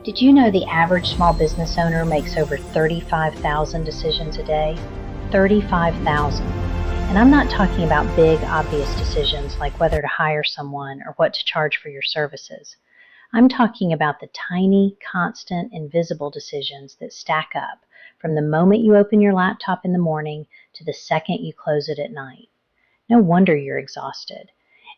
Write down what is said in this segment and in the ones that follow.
Did you know the average small business owner makes over 35,000 decisions a day? 35,000. And I'm not talking about big, obvious decisions like whether to hire someone or what to charge for your services. I'm talking about the tiny, constant, invisible decisions that stack up from the moment you open your laptop in the morning to the second you close it at night. No wonder you're exhausted.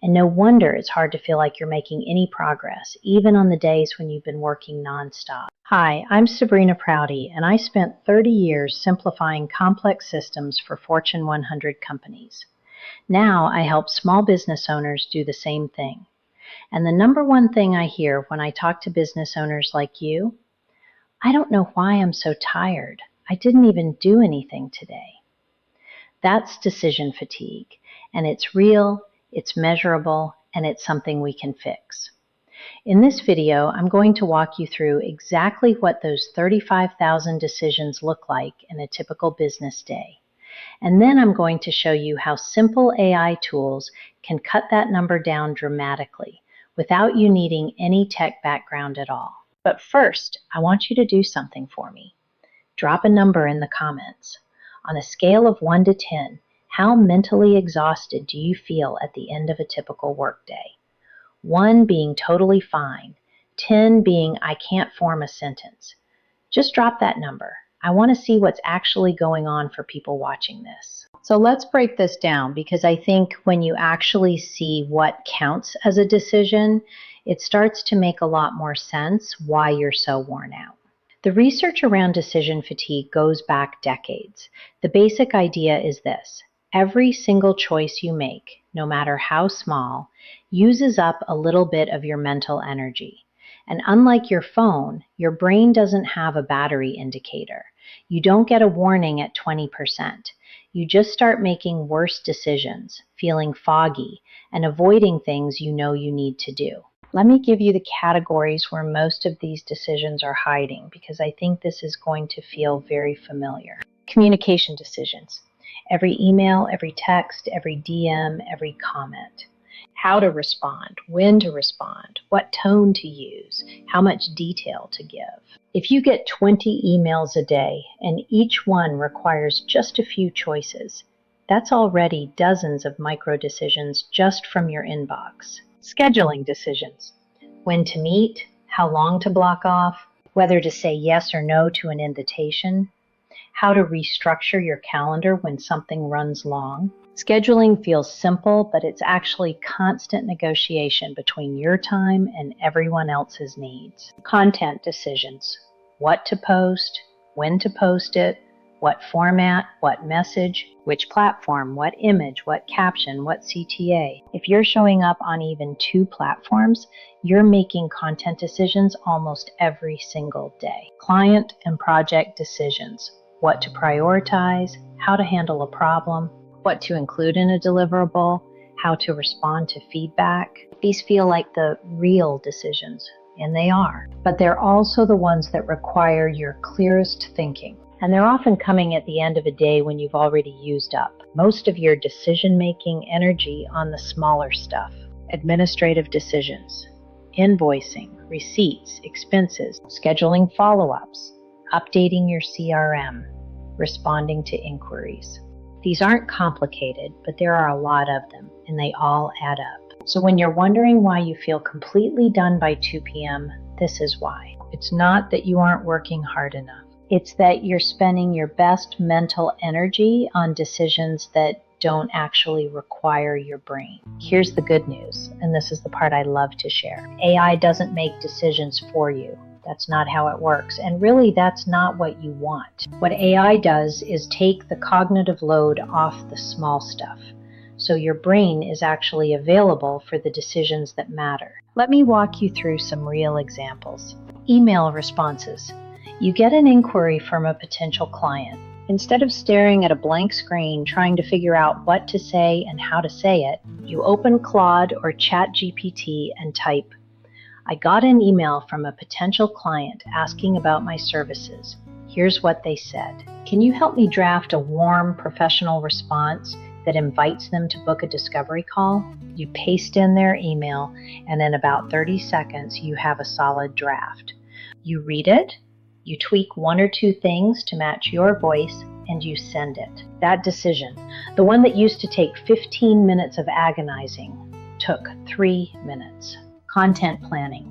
And no wonder it's hard to feel like you're making any progress, even on the days when you've been working nonstop. Hi, I'm Sabrina Prouty, and I spent 30 years simplifying complex systems for Fortune 100 companies. Now I help small business owners do the same thing. And the number one thing I hear when I talk to business owners like you, I don't know why I'm so tired. I didn't even do anything today. That's decision fatigue, and it's real, it's measurable, and it's something we can fix. In this video, I'm going to walk you through exactly what those 35,000 decisions look like in a typical business day. And then I'm going to show you how simple AI tools can cut that number down dramatically without you needing any tech background at all. But first, I want you to do something for me. Drop a number in the comments. On a scale of 1 to 10, how mentally exhausted do you feel at the end of a typical workday? 1 being totally fine, 10 being I can't form a sentence. Just drop that number. I want to see what's actually going on for people watching this. So let's break this down, because I think when you actually see what counts as a decision, it starts to make a lot more sense why you're so worn out. The research around decision fatigue goes back decades. The basic idea is this. Every single choice you make, no matter how small, uses up a little bit of your mental energy. And unlike your phone, your brain doesn't have a battery indicator. You don't get a warning at 20%. You just start making worse decisions, feeling foggy, and avoiding things you know you need to do. Let me give you the categories where most of these decisions are hiding, because I think this is going to feel very familiar. Communication decisions. Every email, every text, every DM, every comment. How to respond, when to respond, what tone to use, how much detail to give. If you get 20 emails a day and each one requires just a few choices, that's already dozens of micro decisions just from your inbox. Scheduling decisions. When to meet, how long to block off, whether to say yes or no to an invitation, how to restructure your calendar when something runs long. Scheduling feels simple, but it's actually constant negotiation between your time and everyone else's needs. Content decisions. What to post, when to post it, what format, what message, which platform, what image, what caption, what CTA. If you're showing up on even 2 platforms, you're making content decisions almost every single day. Client and project decisions. What to prioritize, how to handle a problem, what to include in a deliverable, how to respond to feedback. These feel like the real decisions, and they are. But they're also the ones that require your clearest thinking. And they're often coming at the end of a day when you've already used up most of your decision-making energy on the smaller stuff. Administrative decisions, invoicing, receipts, expenses, scheduling follow-ups, updating your CRM, responding to inquiries. These aren't complicated, but there are a lot of them, and they all add up. So when you're wondering why you feel completely done by 2 p.m., this is why. It's not that you aren't working hard enough. It's that you're spending your best mental energy on decisions that don't actually require your brain. Here's the good news, and this is the part I love to share. AI doesn't make decisions for you. That's not how it works, and really that's not what you want. What AI does is take the cognitive load off the small stuff, so your brain is actually available for the decisions that matter. Let me walk you through some real examples. Email responses. You get an inquiry from a potential client. Instead of staring at a blank screen trying to figure out what to say and how to say it, you open Claude or ChatGPT and type, I got an email from a potential client asking about my services. Here's what they said. Can you help me draft a warm, professional response that invites them to book a discovery call? You paste in their email, and in about 30 seconds, you have a solid draft. You read it, you tweak one or two things to match your voice, and you send it. That decision, the one that used to take 15 minutes of agonizing, took 3 minutes. Content planning.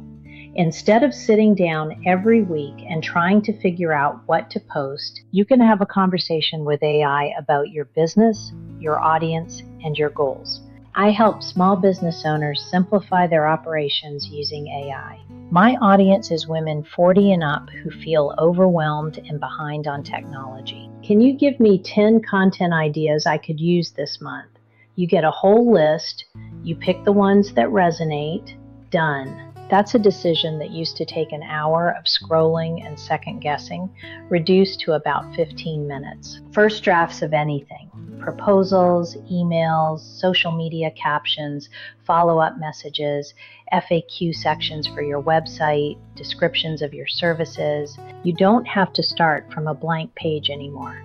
Instead of sitting down every week and trying to figure out what to post, you can have a conversation with AI about your business, your audience, and your goals. I help small business owners simplify their operations using AI. My audience is women 40 and up who feel overwhelmed and behind on technology. Can you give me 10 content ideas I could use this month? You get a whole list, you pick the ones that resonate, done. That's a decision that used to take an hour of scrolling and second guessing, reduced to about 15 minutes. First drafts of anything. Proposals, emails, social media captions, follow-up messages, FAQ sections for your website, descriptions of your services. You don't have to start from a blank page anymore.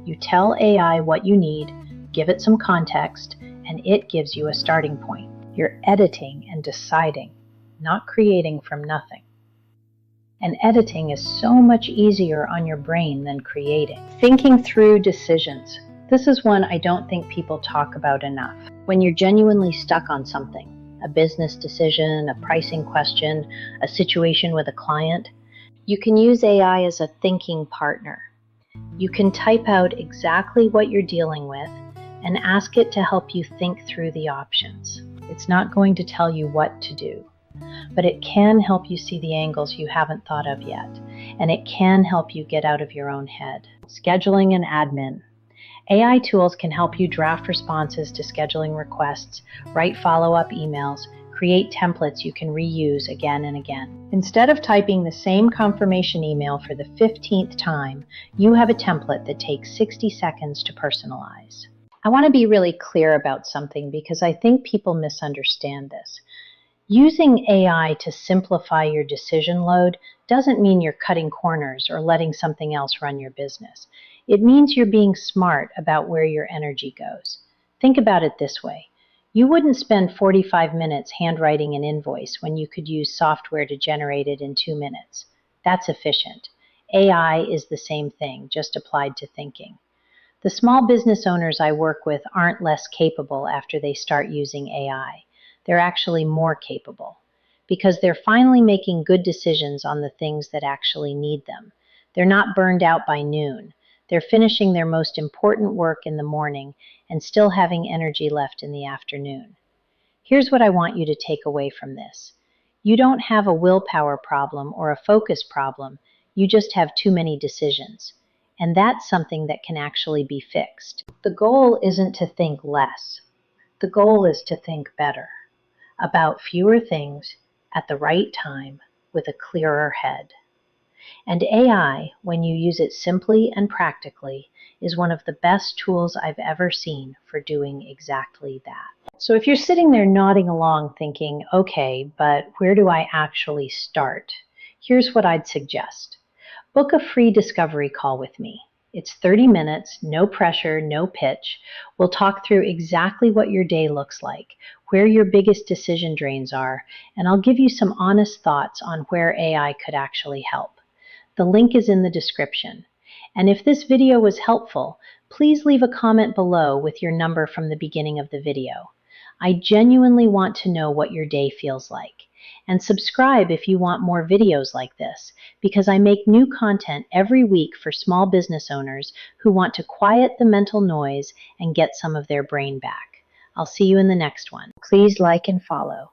You tell AI what you need, give it some context, and it gives you a starting point. You're editing and deciding, not creating from nothing. And editing is so much easier on your brain than creating. Thinking through decisions. This is one I don't think people talk about enough. When you're genuinely stuck on something, a business decision, a pricing question, a situation with a client, you can use AI as a thinking partner. You can type out exactly what you're dealing with and ask it to help you think through the options. It's not going to tell you what to do, but it can help you see the angles you haven't thought of yet, and it can help you get out of your own head. Scheduling and admin. AI tools can help you draft responses to scheduling requests, write follow-up emails, create templates you can reuse again and again. Instead of typing the same confirmation email for the 15th time, you have a template that takes 60 seconds to personalize. I want to be really clear about something because I think people misunderstand this. Using AI to simplify your decision load doesn't mean you're cutting corners or letting something else run your business. It means you're being smart about where your energy goes. Think about it this way. You wouldn't spend 45 minutes handwriting an invoice when you could use software to generate it in 2 minutes. That's efficient. AI is the same thing, just applied to thinking. The small business owners I work with aren't less capable after they start using AI. They're actually more capable because they're finally making good decisions on the things that actually need them. They're not burned out by noon. They're finishing their most important work in the morning and still having energy left in the afternoon. Here's what I want you to take away from this. You don't have a willpower problem or a focus problem. You just have too many decisions. And that's something that can actually be fixed. The goal isn't to think less. The goal is to think better, about fewer things at the right time with a clearer head. And AI, when you use it simply and practically, is one of the best tools I've ever seen for doing exactly that. So if you're sitting there nodding along thinking, okay, but where do I actually start? Here's what I'd suggest. Book a free discovery call with me. It's 30 minutes, no pressure, no pitch. We'll talk through exactly what your day looks like, where your biggest decision drains are, and I'll give you some honest thoughts on where AI could actually help. The link is in the description. And if this video was helpful, please leave a comment below with your number from the beginning of the video. I genuinely want to know what your day feels like. And subscribe if you want more videos like this, because I make new content every week for small business owners who want to quiet the mental noise and get some of their brain back. I'll see you in the next one. Please like and follow.